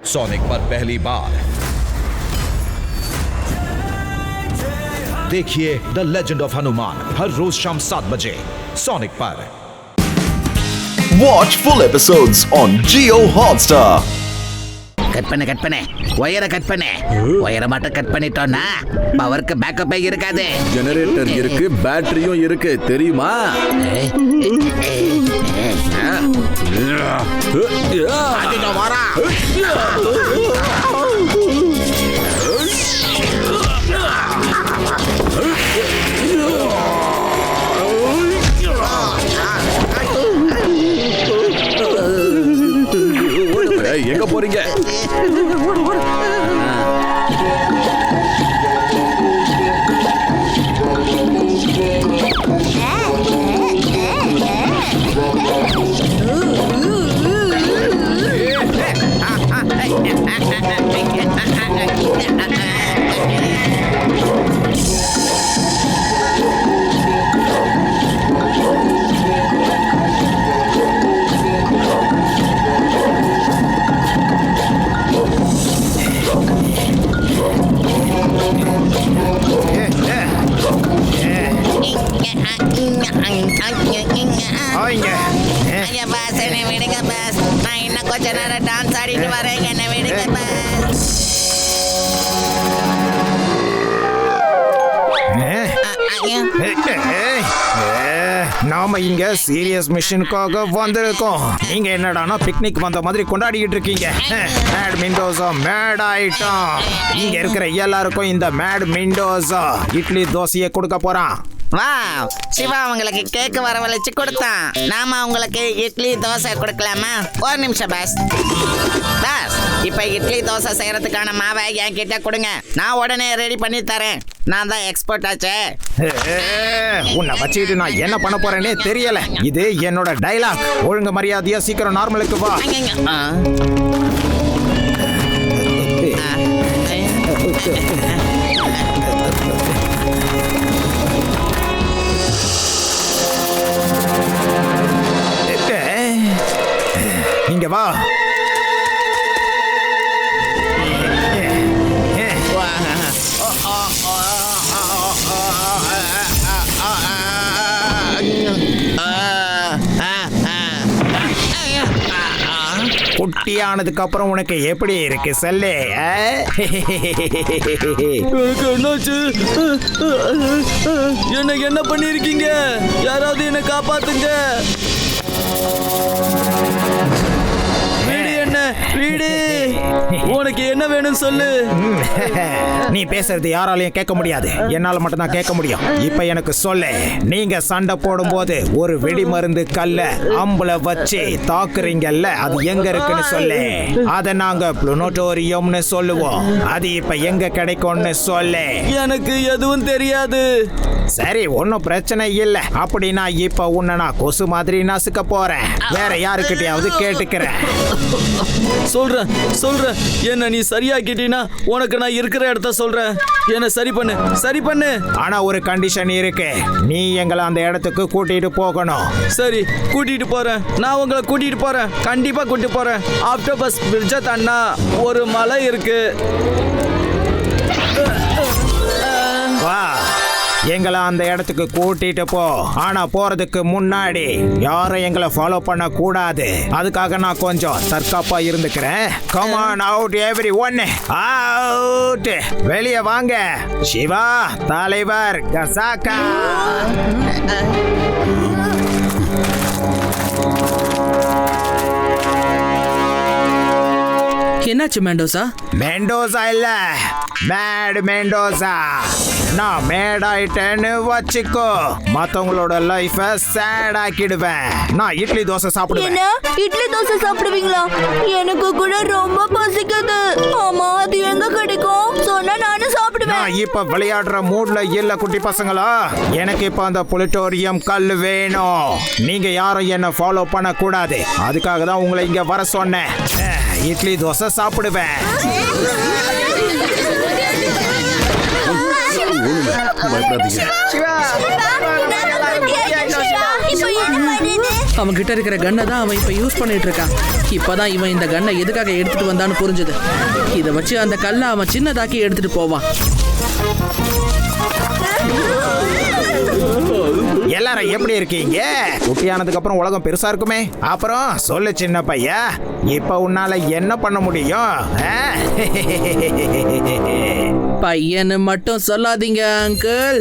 Sonic पर पहली बार देखिए द लेजेंड ऑफ हनुमान हर रोज शाम 7 बजे सोनिक पर। Watch full episodes on Jio Hotstar. Cut பண்ணு ஒயரை கட் பண்ணு. ஒயரை மட்டும் கட் பண்ணிட்டோம்னா பவருக்கு பேக்கப்பே இருக்காது. ஜெனரேட்டர் இருக்கு, பேட்டரியும் இருக்கு தெரியுமா? எங்க போறீங்க? விடுங்க பாஸ், நான் இன்னும் கொஞ்ச நேரம் டான்ஸ் ஆடிட்டு வரேன். என்ன விடுங்க பாஸ். நாம இங்க சீரியஸ் மிஷனுக்காக வந்திருக்கோம். நீங்க என்னடானா பிக்னிக் வந்த மாதிரி கொண்டாடிக்கிட்டு இருக்கீங்க. மேட் மெண்டோசா மேட் ஆயிட்டோம். இங்க இருக்கிற எல்லாருக்கும் இந்த மேட் மெண்டோசா இட்லி தோசையை கொடுக்க போறான். வாவ், சிவா உங்களுக்கு கேக் வரவழைச்சு கொடுத்தான். நாம உங்களுக்கு இட்லி தோசை கொடுக்கலாமா? ஒரு நிமிஷம் பாஸ். பாஸ், இப்ப இட்லி தோசை செய்யறதுக்கான மாவை என்கிட்ட கொடுங்க. நான் உடனே ரெடி பண்ணி தரேன். நான் தான் எக்ஸ்பர்ட் ஆச்சே. உன்னை வச்சுக்கிட்டு நான் என்ன பண்ண போறேன்னே தெரியல. இது என்னோட டைலாக். ஒழுங்கு மரியாதையா சீக்கிரம் நார்மலுக்கு வா. இங்க வா. குட்டியானதுக்கு அப்புறம் உனக்கு எப்படி இருக்கு சொல்லு? என்னாச்சு? என்ன பண்ணிருக்கீங்க? யாராவது என்ன காப்பாத்துங்க. வீடு உனக்கு என்ன வேணும் சொல்லு. நீ பேசுறது யாராலையும் கேட்க முடியாது, என்னால மட்டும் தான் கேட்க முடியும். இப்ப எனக்கு சொல்லு, நீங்க சண்டை போடும் போது ஒரு வெடி மருந்து கல்ல அம்புல வச்சு தாக்குறீங்கல்ல, அது எங்க இருக்குன்னு சொல்லு. அத நாங்க புளுனோட்டோரியம்னு சொல்லுவோம். அது இப்ப எங்க கிடைக்கும்னு சொல்லு. எனக்கு எதுவும் தெரியாது. சரி, ஒன்னும் பிரச்சனை இல்ல. அப்படின்னா இப்ப உன்னை நான் கொசு மாதிரி நசுக்க போறேன். வேற யாருக்கிட்டையாவது கேட்டுக்கிறேன். சொல்றேன். என்ன நீ சரியாக்கிட்டீனா உனக்கு நான் இருக்கிற இடத்த சொல்றேன். என்ன சரி பண்ணு. ஆனா ஒரு கண்டிஷன் இருக்கு. நீ எங்களை அந்த இடத்துக்கு கூட்டிட்டு போகணும். சரி, கூட்டிட்டு போறேன். நான் உங்களை கூட்டிட்டு போறேன். கண்டிப்பா கூட்டிட்டு போறேன். ஆஃப்டர் பஸ் பிரிட்ஜ தாண்டா ஒரு மலை இருக்கு. வா, எங்களை அந்த இடத்துக்கு கூட்டிட்டு போ. ஆனா போறதுக்கு முன்னாடி யாரும் எங்களை ஃபாலோ பண்ண கூடாது. அதுக்காக நான் கொஞ்சம் தற்காப்பா இருந்துக்கிறேன். Come on out everyone, out. வெளியே வாங்க. சிவா, தலைவர் கசாக்கா. என்னாச்சு மெண்டோசா? மெண்டோசா இல்ல, மேட் மெண்டோசா. நான் மேட் ஆயிட்டேன்னு வச்சுக்கோ, மத்தவங்களோட லைஃப சேட் ஆக்கிடுவேன். நான் இட்லி தோசை சாப்பிடுவேன். என்ன இட்லி தோசை சாப்பிடுவீங்களா? எனக்கு கூட ரொம்ப பசிக்குது. ஆமா, அது எங்க கிடைக்கும் சொன்னா நானும் சாப்பிடுவேன். நான் இப்ப விளையாடுற மூட்ல இல்ல குட்டி பசங்களா. எனக்கு இப்ப அந்த புளுட்டோரியம் கல் வேணும். நீங்க யாரும் என்ன ஃபாலோ பண்ண கூடாது. அதுக்காக தான் உங்களை இங்க வர சொன்னேன். இட்லி தோசை சாப்பிடுவேன். பயப்படாதீங்க. இப்போ என்ன பண்ணுது? அவன் கிட்ட இருக்கிற கன்னை தான் அவன் இப்ப யூஸ் பண்ணிட்டு இருக்கான். இப்பதான் இவன் இந்த கன்னை எதுக்காக எடுத்துட்டு வந்தான்னு புரிஞ்சுது. இதை வச்சு அந்த கல்லை அவன் சின்னதாக்கி எடுத்துட்டு போவான். எல்லாரும் எப்படி இருக்கீங்க? குட்டியானதுக்கு அப்புறம் உலகம் பெருசா இருக்குமே. அப்புறம் சொல்லு சின்ன பையா, இப்ப உன்னால என்ன பண்ண முடியும்? பையன்னு மட்டும் சொல்லாதீங்க அங்கிள்.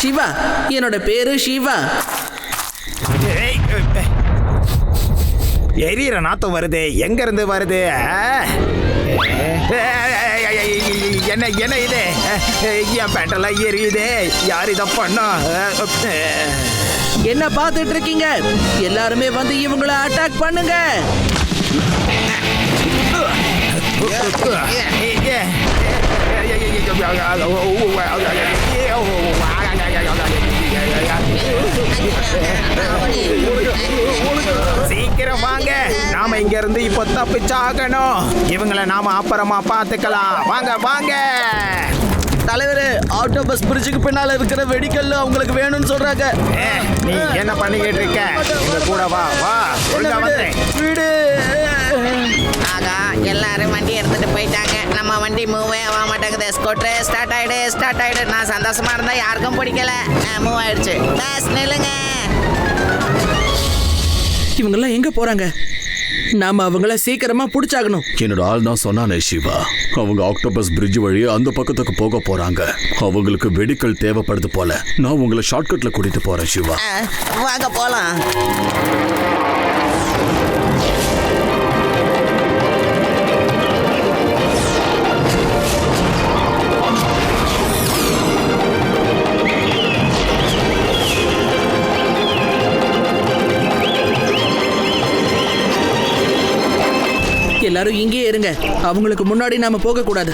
சிவா, என்னோட பேரு சிவா. எரியற நாத்தம் வருது. எங்க இருந்து வருது? என்ன என்ன இது? என் பேண்டெல்லாம் எரியுது. யார் இதை பண்ணா? என்ன பார்த்துட்டு இருக்கீங்க? எல்லாருமே வந்து இவங்கள அட்டாக் பண்ணுங்க. சீக்கிரம் வாங்க, நாம இங்க இருந்து இப்போ தப்பிச்சாகணும். இவங்களை நாம அப்புறமா பார்த்துக்கலாம். வாங்க வாங்க. தலைவரே, ஆக்டோபஸ் பிரிட்ஜுக்கு பின்னால இருக்கிற வெடிக்கல்லு அவங்களுக்கு வேணும்னு சொல்றாங்க. நீ என்ன பண்ணிக்கிட்டு இருக்க? இங்க கூட வா வா. ஒழுங்கா வந்து வீடு. ஆகா, எல்லாரும் வண்டி எடுத்துட்டு போயிட்டாங்க. நம்ம வண்டி மூவே ஆக மாட்டேங்குது. ஸ்கூட்டர் ஸ்டார்ட் ஆயிடு. நான் சந்தோஷமா இருந்தா யாருக்கும் பிடிக்கல. மூவ் ஆயிடுச்சு. பஸ் நில்லுங்க. இவங்கெல்லாம் எங்க போறாங்க? நாம அவங்கள சீக்கிரமா புடிச்சாகணும். என்னோட ஆள் தான் சொன்னானே சிவா, அவங்க ஆக்டோபஸ் பிரிட்ஜ் வழியா அந்த பக்கத்துக்கு போக போறாங்க. அவங்களுக்கு வெடிக்கல் தேவைப்படுது போல. நான் உங்களை ஷார்ட்கட்ல கூட்டிட்டு போறேன் சிவா. வாங்க போலாம். எல்லாரும் இங்கேயே இருங்க. அவங்களுக்கு முன்னாடி நாம போக கூடாது.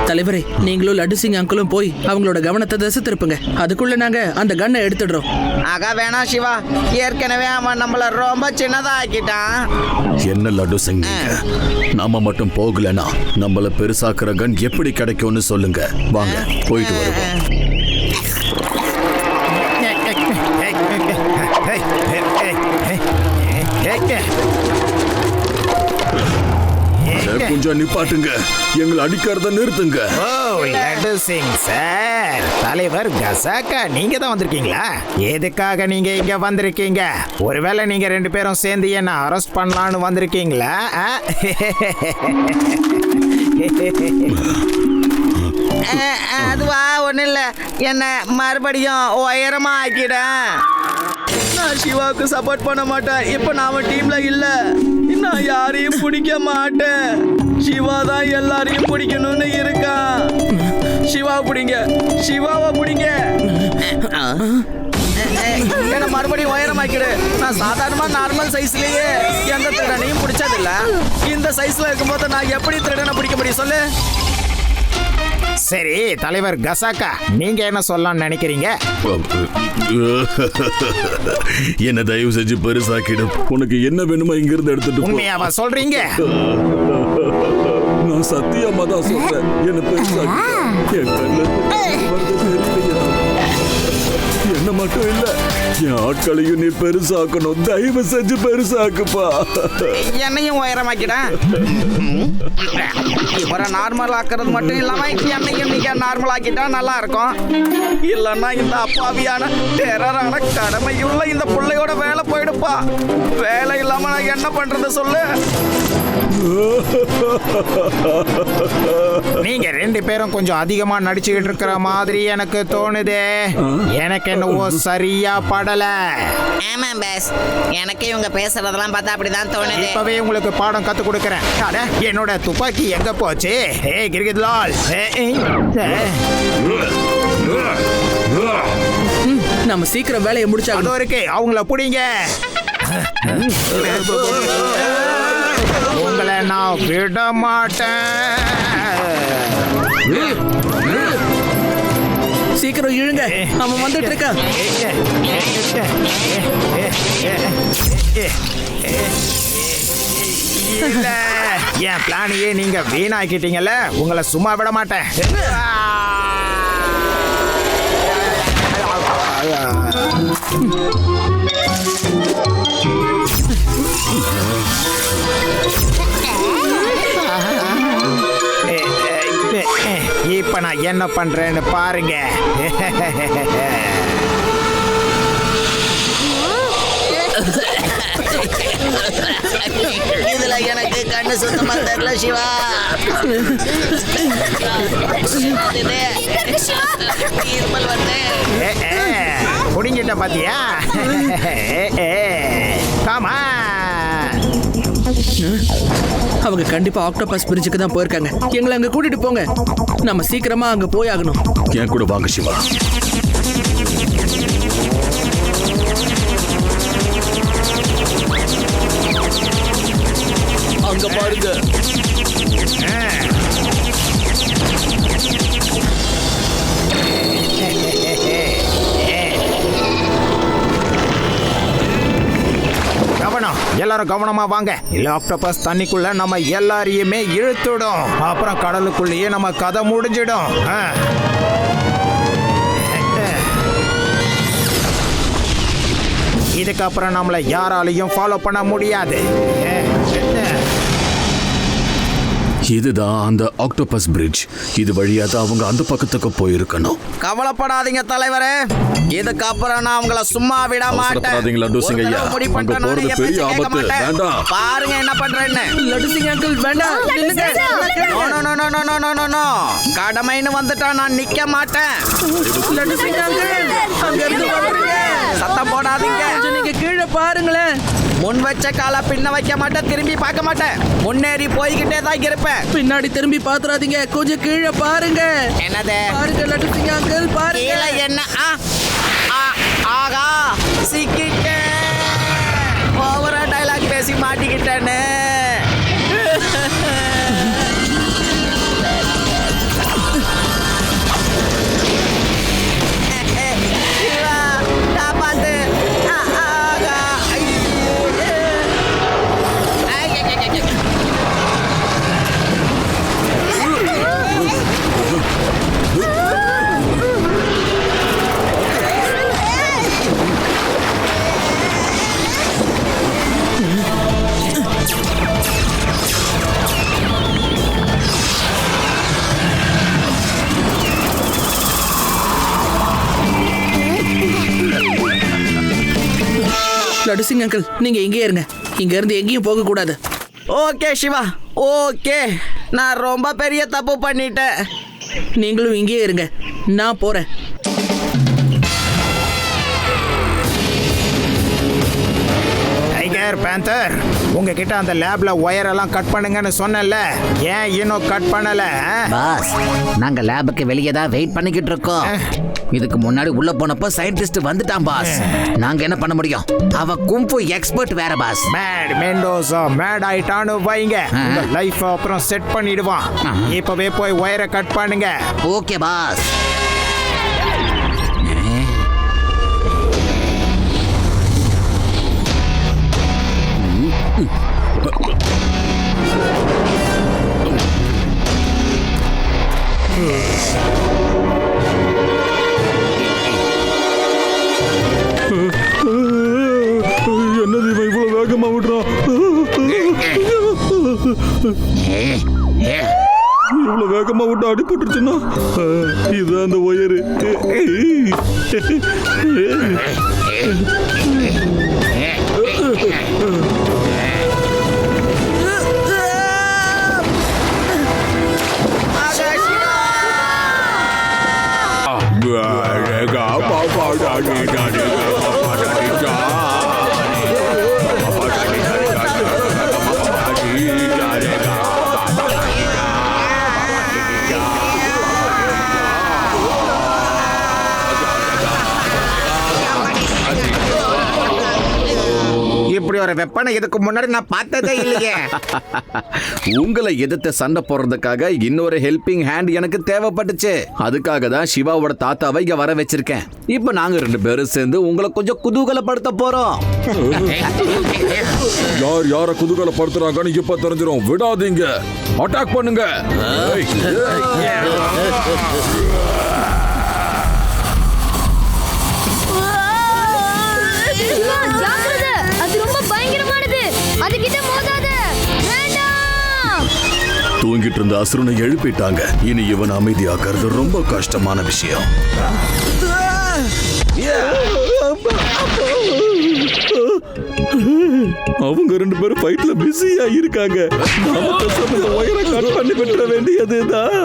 தலைவரே, நீங்களும் லட்டு சிங் அங்கிளும் போய் அவங்களோட கவனத்தை திசை திருப்புங்க. அதுக்குள்ள நாங்க அந்த கன்னை எடுத்துடுறோம். ஆகா, வேணாம் சிவா. ஏற்கனவே அவன் நம்மள ரொம்ப சின்னதா ஆக்கிட்டான். என்ன லட்டு சிங், நாம மட்டும் போகலனா நம்மள பெருசாக்குற கன் எப்படி கிடைக்கும்னு சொல்லுங்க. வாங்க போயிட்டு வருவோம். கொஞ்சம் நிப்பாட்டுங்க, எங்களை அடிக்கிறத நிறுத்துங்க. ஓ, லட்டு சிங் சார், தலைவர் கசாக்கா, நீங்க தான் வந்திருக்கீங்களா? எதுக்காக நீங்க இங்க வந்திருக்கீங்க? ஒருவேளை நீங்க ரெண்டு பேரும் சேர்ந்து என்ன அரெஸ்ட் பண்ணலான்னு வந்திருக்கீங்களா? அதுவா ஒன்றும் இல்லை. என்ன மறுபடியும் உயரமா ஆக்கிட்டேன். நான் சிவாவுக்கு சப்போர்ட் பண்ண மாட்டேன். இப்ப நாம டீம்ல இல்ல. நான் யாரையும் பிடிக்க மாட்டேன். சிவா தான் எல்லாரையும் பிடிக்கணும்னு இருக்கான். சிவாவை பிடிங்க, சிவாவை பிடிங்க. என்ன மறுபடியும் உயரமாக்கிடு. நான் சாதாரணமா நார்மல் சைஸ்லயே எந்த திருடனையும் பிடிச்சதில்ல. இந்த சைஸ்ல இருக்கும்போது நான் எப்படி திருடனை பிடிக்க முடியும் சொல்லு? சரி தலைவர் கசாக்கா, நீங்க என்ன சொல்லலாம்னு நினைக்கிறீங்க? என்ன தயவு செஞ்சு பெருசாக்கிடும். உனக்கு என்ன வேணுமோ இங்க இருந்து எடுத்துட்டு உண்மையாவா சொல்றீங்க? நான் சத்தியமா தான் சொல்றேன். என்ன பெருசாக்கிடும். என்ன மட்டும் இல்ல, என் ஆட்களையும் நீ பெருசாக்கணும். தயவு செஞ்சு பெருசாக்குப்பா. என்னையும் உயரமாக்கிட்டேன். இவரை நார்மல் ஆக்குறது மட்டும் இல்லாம என்னையும் நீங்க நார்மல் ஆக்கிட்டா நல்லா இருக்கும். இல்லன்னா இந்த அப்பாவியான டெரரான கடமையுள்ள இந்த பிள்ளையோட வேலை போயிடுப்பா. வேலை இல்லாம நான் என்ன பண்றது சொல்லு? நீங்க ரெண்டு பேரும் கொஞ்சம் அதிகமா நடிச்சுக்கிட்டு இருக்கிற மாதிரி எனக்கு தோணுதே. எனக்கு என்னவோ சரியா படல. ஆமா பாஸ், எனக்கு இவங்க பேசுறதெல்லாம் பார்த்தா அப்படிதான் தோணுது. இப்பவே உங்களுக்கு பாடம் கத்து கொடுக்கறேன். அட, என்னோட துப்பாக்கி எங்க போச்சு? ஏய் கிரிகித்லால், நம்ம சீக்கிரம் வேலையை முடிச்சாகணும். அதோ இருக்கு, அவங்கள புடிங்க. உங்களை நான் விட மாட்டேன். சீக்கிரம் இழுங்க, அவன் வந்துட்டு இருக்கான். இல்ல, என் பிளானையே நீங்க வீணாக்கிட்டீங்கல்ல, உங்களை சும்மா விட மாட்டேன். இப்ப நான் என்ன பண்றேன்னு பாருங்க. இதுல எனக்கு கண்ணு சுத்தமா தெரியல சிவா. இருமல் வந்து குடிங்கிட்ட பாத்தியா? காமா, அவங்க கண்டிப்பா ஆக்டோபஸ் பிரிட்ஜுக்கு தான் போயிருக்காங்க. எங்களை அங்க கூட்டிட்டு போங்க, நம்ம சீக்கிரமா அங்க போய் ஆகணும். என் கூட வாங்க சிவா. அங்க பாருங்க. கவனம், எல்லாரும் கவனமா வாங்க. இல்ல ஆக்டோபஸ் தண்ணிக்குள்ள நம்ம எல்லாரையுமே இழுத்துடும். அப்புறம் கடலுக்குள்ளேயே நம்ம கதை முடிஞ்சிடும். இதுக்கப்புறம் நம்மளை யாராலையும் ஃபாலோ பண்ண முடியாது. இதுதான் அந்த ஆக்டோபஸ் பிரிட்ஜ். இது வழியா தான் அவங்க அந்த பக்கத்துக்கு போயிருக்கணும். கவலைப்படாதீங்க தலைவரே, இதுக்கப்புறம் நான் உங்களை சும்மா விட மாட்டேன். அவசரப்படாதீங்க லட்டு சிங் ஐயா. அங்க போறது பெரிய ஆபத்து. வேண்டாம். பாருங்க என்ன பண்றேன்னு. லட்டு சிங் அங்கிள் வேண்டாம், நில்லுங்க. நோ, கடமைன்னு வந்துட்டா நான் நிக்க மாட்டேன். லட்டு சிங் அங்கிள், அங்க இருந்து வந்துருங்க. சத்தம் போடாதீங்க. கொஞ்சம் நீங்க கீழே பாருங்களேன். முன் வச்ச கால பின்ன வைக்க மாட்டேன், திரும்பி பார்க்க மாட்டேன். முன்னேறி போய்கிட்டே தான் இருப்பேன். பின்னாடி திரும்பி பாத்துறாதீங்க, கொஞ்சம் கீழே பாருங்க. என்னது? பாருங்க லட்டு சிங் அங்கிள், பாருங்க. கீழே என்ன? ஆகா, சிக்கிட்டேன். ஓவரா டைலாக் பேசி மாட்டிக்கிட்டேன்னு. லட்டு சிங் அங்கிள், நீங்க இங்கே இருங்க. இங்க இருந்து எங்கேயும் போக கூடாது. Okay Shiva, okay. நான் ரொம்ப பெரிய தப்பு பண்ணிட்டேன். நீங்களும் இங்கே இருங்க, நான் போறேன். டைகர், பேந்தர், உங்ககிட்ட அந்த லேப்ல ஒயர் எல்லாம் கட் பண்ணுங்கன்னு சொன்னேன்ல, ஏன் இன்னும் கட் பண்ணல? பாஸ், நாங்க லேபுக்கு வெளியே தான் வெயிட் பண்ணிக்கிட்டு இருக்கோம். இதுக்கு முன்னாடி உள்ள போனப்போ சயின்டிஸ்ட் வந்துட்டான் பாஸ். நாங்க என்ன பண்ண முடியும்? அவ கும்பு எக்ஸ்பர்ட் வேற பாஸ். மேட் மெண்டோசா மேட் ஆயிட்டான்னு வைங்க, உங்க லைஃப் அப்புறம் செட் பண்ணிடுவான். இப்பவே போய் ஒயரை கட் பண்ணுங்க. Okay boss. என்னது இவன் இவ்வளவு வேகமா விடுறான்? இவ்வளவு வேகமா விட்டு அடிபட்டுருச்சுன்னா இது அந்த ஒயரு. ஒரு வெப்பனை இதுக்கு முன்னாடி நான் பார்த்ததே இல்லையே. உங்களை எதிர்த்து சண்டை போடுறதுக்காக இன்னொரு ஹெல்பிங் ஹேண்ட் எனக்கு தேவைப்பட்டுச்சு. அதுக்காக தான் சிவாவோட தாத்தாவை இங்க வர வச்சிருக்கேன். இப்ப நாங்க 2 பேரும் சேர்ந்து உங்களை கொஞ்சம் குதூகலப்படுத்த போறோம். யார் யார குதூகலப்படுத்துறாங்கன்னு இப்ப தெரிஞ்சிரும். விடாதீங்க, அட்டாக் பண்ணுங்க. ஜாக்கிரதை, அது ரொம்ப பயங்கரமானது. அது கிட்ட மோதாத. வேண்டாம். தூங்கிட்டு இருந்த அசுரனை எழுப்பிட்டாங்க. இனி இவன் அமைதியாக்குறது ரொம்ப கஷ்டமான விஷயம். அவங்க 2 பேரும் ஃபைட்ல பிஸியா இருக்காங்க. நாம பேசாம இந்த ஒயரை கட் பண்ணி விட்டுற வேண்டியதுதான்.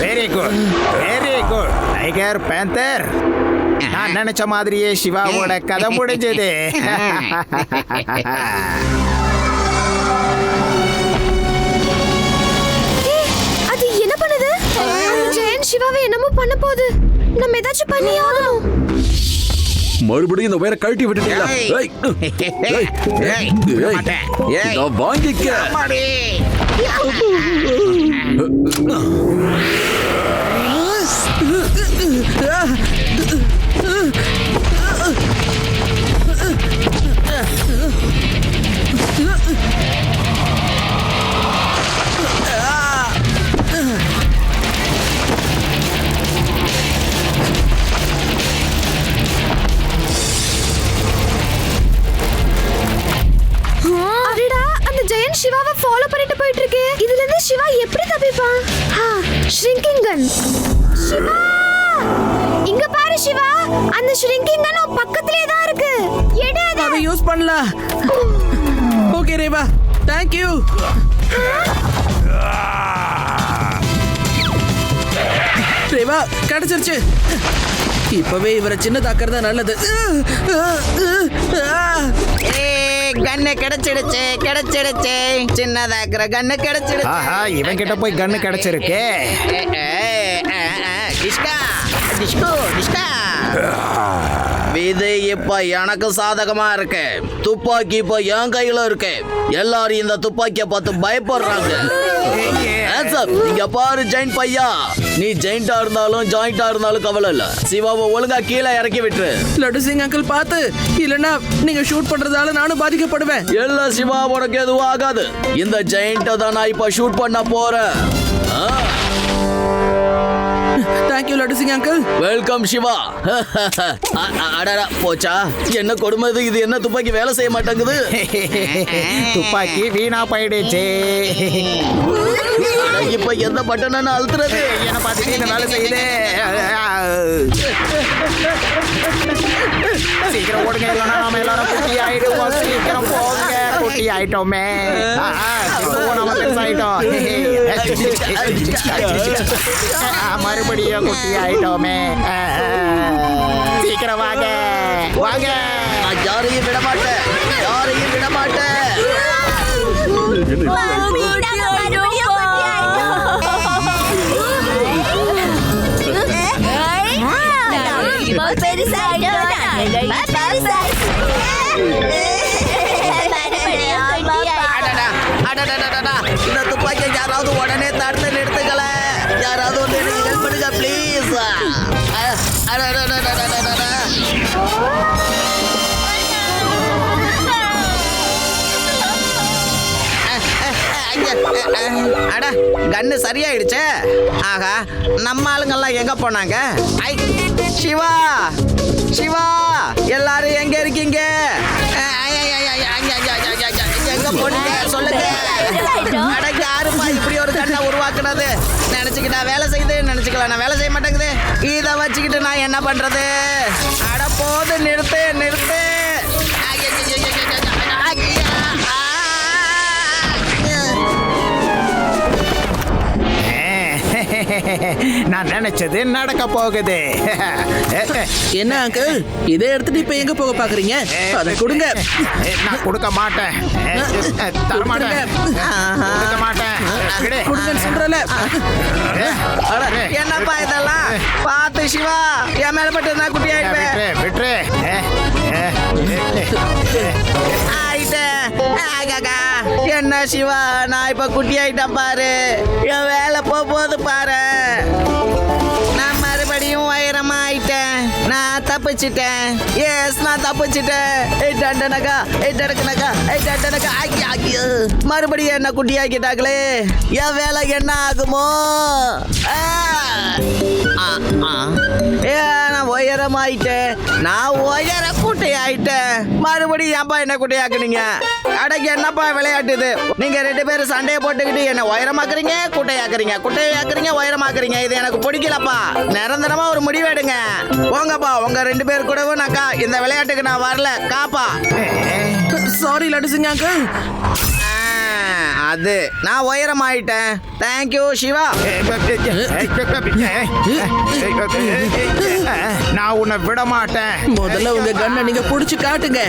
Very good, very good tiger panther. நான் நினைச்ச மாதிரியே சிவாவோட கதை முடிஞ்சது. அது என்ன பண்ணுது? ஜெயன் சிவாவை என்னமோ பண்ண போகுது. நம்ம ஏதாச்சும் பண்ணி ஆகணும். மறுபடியும் இந்த ஒயரை கழட்டி விட்டுட்டீங்களா? ஏய், ஏய், ஏய், இதோ வாங்கிக்க. ஜெயன் சிவாவை ஃபாலோ பண்ணிட்டு போயிட்டு இருக்கு. இதுல இருந்து சிவா எப்படி தப்பிப்பான்? ஷ்ரிங்கிங் கன். சிவா, இங்க பாரு சிவா, அந்த ஷ்ரிங்கிங் கன் பக்கத்துலயே தான் இருக்கு. எடு அத. அதை யூஸ் பண்ணலாம். Okay Reva, thank you. Reva, கிடைச்சிருச்சு. இப்பவே இவரை சின்னதாக்குறதா நல்லது. கண்ணு கிடைச்சிடுச்சு, கிடைச்சிடுச்சு. சின்னதாக்குற கண்ணு கிடைச்சிடுச்சு. ஆஹா, இவன் கிட்ட போய் கன்னு கிடைச்சிருக்கு. டிஸ்கா, டிஸ்கோ, டிஸ்கா. இது இப்ப எனக்கு சாதகமா இருக்கு. துப்பாக்கி இப்ப என் கையில இருக்கு. எல்லாரும் இந்த துப்பாக்கிய பார்த்து பயப்படுறாங்க. இங்க பாரு ஜெயின் பையா, நீ ஜெயிண்டா இருந்தாலும் ஜாயிண்டா இருந்தாலும் கவலை இல்ல. சிவாவை ஒழுங்கா கீழே இறக்கி விட்டு. லட்டு சிங் அங்கிள் பார்த்து, இல்லனா நீங்க ஷூட் பண்றதால நானும் பாதிக்கப்படுவேன். எல்லா சிவா உனக்கு எதுவும் ஆகாது. இந்த ஜெயிண்ட தான் நான் இப்ப ஷூட் பண்ண போறேன். Thank you Laddu Singh uncle. Welcome Shiva. அடடா போச்சா, என்ன கொடுமை இது. இது என்ன துப்பாக்கி வேலை செய்ய மாட்டேங்குது. துப்பாக்கி வீணா போயிடுச்சு. இப்ப எந்த பட்டனை அழுத்துறது? என்ன பார்த்துட்டு வேலை செய்யுது. சீக்கிரம் ஓடுங்க, இல்லைன்னா நாம எல்லாரும் குட்டி ஆயிடுவோம். சீக்கிரம் போங்க, குட்டி ஆயிட்டோமே. நம்ம பெருசாயிட்டோம். மறுபடியும் குட்டி ஆயிட்டோமே. சீக்கிரம் வாங்க, வாங்க. யாரையும் விட மாட்டேன், யாரையும் விட மாட்டேன். இந்த துப்பாக்கியை யாராவது உடனே தடுத்து நிறுத்துக்கல. யாராவது வந்து எனக்கு ஹெல்ப் பண்ணுங்க ப்ளீஸ். அட, கண்ணு சரியாயிடுச்சே. ஆகா, நம்ம ஆளுங்கெல்லாம் எங்க போனாங்க? ஐ, சிவா, சிவா, எல்லாரும் எங்க இருக்கீங்க? எங்க போனீங்க சொல்லுங்க. அட, யாருப்பா இப்படி ஒரு கண்ணை உருவாக்குனது? நினைச்சுக்கிட்டா வேலை செய்யுது, நினைச்சுக்கலாம் நான் வேலை செய்ய மாட்டேங்குது. இதை வச்சுக்கிட்டு நான் என்ன பண்றது? அட போது, நிறுத்து, நிறுத்து. நான் நினைச்சது நடக்க போகுது. என்ன அங்கிள் இதை எடுத்துட்டு இப்ப எங்க போக பாக்குறீங்க? அதை கொடுங்க. நான் கொடுக்க மாட்டேன். தரமாட்டேன். கொடுக்க மாட்டேன். கொடுங்கன்னு சொல்றல. என்னப்பா இதெல்லாம்? பார்த்து சிவா, என் மேல பட்டு நான் குட்டி ஆயிட்டேன். விட்டுரு. என்ன சிவா, நான் இப்ப குட்டி ஆயிட்டேன் பாரு. என் வேலை போகுது பாரு. நான் மறுபடியும் உயரமா ஆயிட்டேன். நான் தப்பிச்சிட்டேன். எஸ், நான் தப்பிச்சிட்டேன். மறுபடியும் என்ன குட்டி ஆக்கிட்டாங்களே. என் வேலை என்ன ஆகுமோ? நான் உயரமாயிட்டேன். நான் உயர குட்டி ஆயிட்டேன். மறுபடியும் ஏன்பா என்ன குட்டி ஆக்குனீங்க? அடக்கு என்னப்பா விளையாட்டுது? நீங்க 2 பேரும் சண்டையை போட்டுக்கிட்டு என்ன உயரமாக்குறீங்க, குட்டையாக்குறீங்க, குட்டையாக்குறீங்க, உயரமாக்குறீங்க. இது எனக்கு பிடிக்கலப்பா. நிரந்தரமா ஒரு முடிவு எடுங்க. போங்கப்பா, உங்க 2 பேர் கூடவும் நான் இந்த விளையாட்டுக்கு நான் வரல. காப்பா. சாரி லட்டுசிங்க அங்கிள். அது நான் உயரமாயிட்டேன். தேங்க்யூ சிவா. நான் உன்னை விட மாட்டேன். முதல்ல உங்க கண்ணை நீங்க புடிச்சு காட்டுங்க.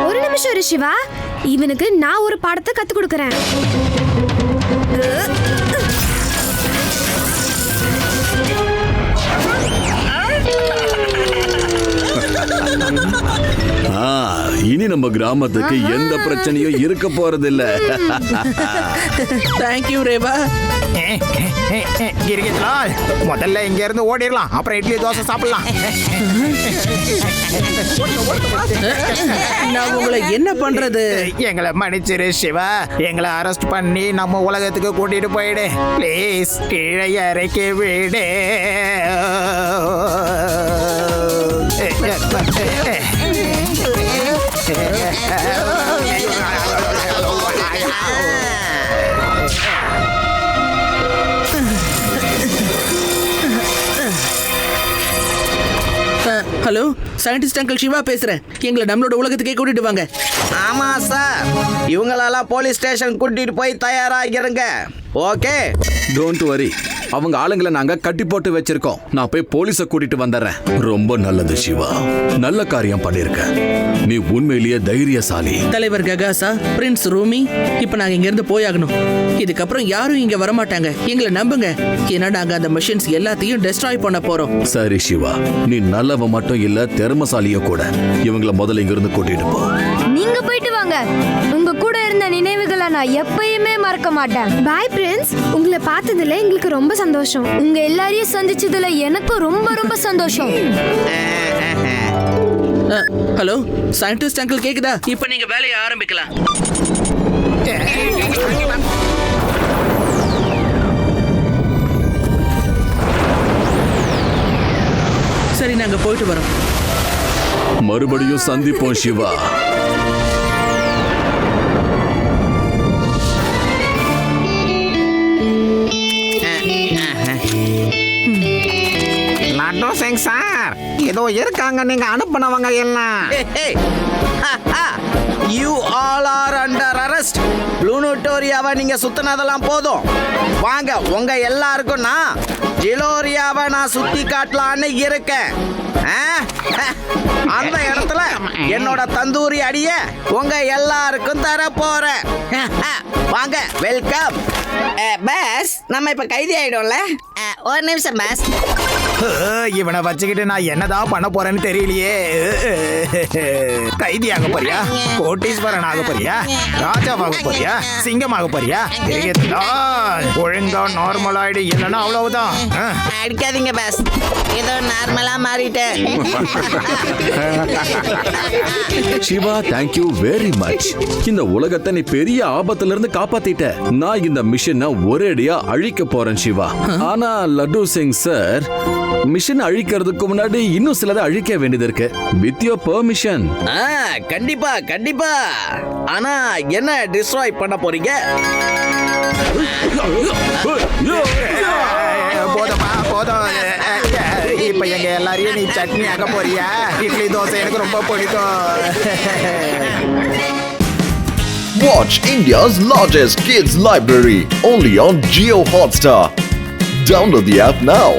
ஒரு நிமிஷம் இரு சிவா, இவனுக்கு நான் ஒரு பாடத்தை கத்து கொடுக்கறேன். இனி நம்ம கிராமத்துக்கு எந்த பிரச்சனையும் இருக்க போறதில்ல. தேங்க்யூ ரேவா. கிரிக்கெட்லால், முதல்ல இங்க இருந்து ஓடிடலாம். அப்புறம் இட்லி தோசை சாப்பிடலாம். நான் உங்களை என்ன பண்றது? எங்களை மன்னிச்சிரு சிவா. எங்களை அரெஸ்ட் பண்ணி நம்ம உலகத்துக்கு கூட்டிட்டு போயிடு ப்ளீஸ். கீழே இறக்கி விடு. ஹலோ, சயின்டிஸ்ட் அங்கிள் சிவா பேசுறேன். எங்களை நம்மளோட உலகத்துக்கே கூட்டிட்டு வாங்க. ஆமா சார், இவங்களெல்லாம் போலீஸ் ஸ்டேஷன் கூட்டிட்டு போய் தயாராகிறங்க. ஓகே டோன்ட் வரி, அவங்க ஆளுங்களை நாங்க கட்டி போட்டு வச்சிருக்கோம். நான் போய் போலீஸை கூட்டிட்டு வந்துடுறேன். ரொம்ப நல்லது சிவா, நல்ல காரியம் பண்ணிருக்க. நீ உண்மையிலேயே தைரியசாலி. தலைவர் ககாசா, பிரின்ஸ் ரூமி, இப்ப நாங்க இங்க இருந்து போயாகணும். இதுக்கப்புறம் யாரும் இங்க வரமாட்டாங்க, எங்களை நம்புங்க. ஏன்னா நாங்க அந்த மிஷின்ஸ் எல்லாத்தையும் டெஸ்ட்ராய் பண்ண போறோம். சரி சிவா, நீ நல்லவ மட்டும் இல்ல, திறமசாலிய கூட. இவங்கள முதல்ல இங்க இருந்து கூட்டிட்டு போ. நீங்க போயிட்டு வாங்க. உங்க கூட இருந்த நினைவுகளை நான் எப்பயுமே மறக்க மாட்டேன். பாய் பிரின்ஸ், உங்களை பார்த்ததுல எங்களுக்கு ரொம்ப சந்தோஷம். உங்க எல்லாரையும் சந்திச்சதுல எனக்கு ரொம்ப ரொம்ப சந்தோஷம். ஹலோ சயின்டிஸ்ட் அங்கிள், கேக்குதா? இப்ப நீங்க வேலையை ஆரம்பிக்கலாம். சரி, நாங்க போயிட்டு வரோம். மறுபடியும் சந்திப்போம் சிவா. லட்டு சிங் சார், ஏதோ இருக்காங்க நீங்க அனுப்பினவங்க எல்லாம். You all are under arrest. ப்ளூனோட்டோரியாவை நீங்க சுத்தினதெல்லாம் போதும். வாங்க, உங்க எல்லாருக்கும் நான் ஜிலோரியாவை நான் சுத்தி காட்டலான்னு இருக்கேன். அந்த இடத்துல என்னோட தந்தூரி அடிய உங்க எல்லாருக்கும் தர போறேன். வாங்க, வெல்கம். பாஸ், நம்ம இப்ப கைதி ஆயிடும்ல. ஒரு நிமிஷம் பாஸ். இவனை வச்சுக்கிட்டு நான் என்னதான் பண்ண போறேன்னு தெரியலையே. கைதியாக போறியா, கோட்டீஸ்வரன் ஆக போறியா, ராஜாவாக போறியா, சிங்கமாக போறியா? ஒழுங்கா நார்மல் ஆயிடு, இல்லைன்னா அவ்வளவுதான். அடிக்காதீங்க பாஸ், ஏதோ நார்மலா மாறிட்டேன். Shiva, thank you very much. இந்த உலகத்தை நீ பெரிய ஆபத்துல இருந்து காப்பாத்திட்ட. நான் இந்த மிஷனை ஒரேடியா அழிக்க போறேன் சிவா. ஆனா லட்டு சிங் சார், மிஷன் அழிக்கிறதுக்கு முன்னாடி இன்னும் சிலதை அழிக்க வேண்டியது இருக்கு. With your permission. கண்டிப்பா கண்டிப்பா. ஆனா என்ன டிஸ்ட்ராய் பண்ண போறீங்க? போதுமா, போதும். இப்ப எங்க எல்லாரையும் நீ சட்னி ஆக்க போறியா? இட்லி தோசை எனக்கு ரொம்ப பிடிக்கும். Watch India's largest kids library only on Jio Hotstar. Download the app now.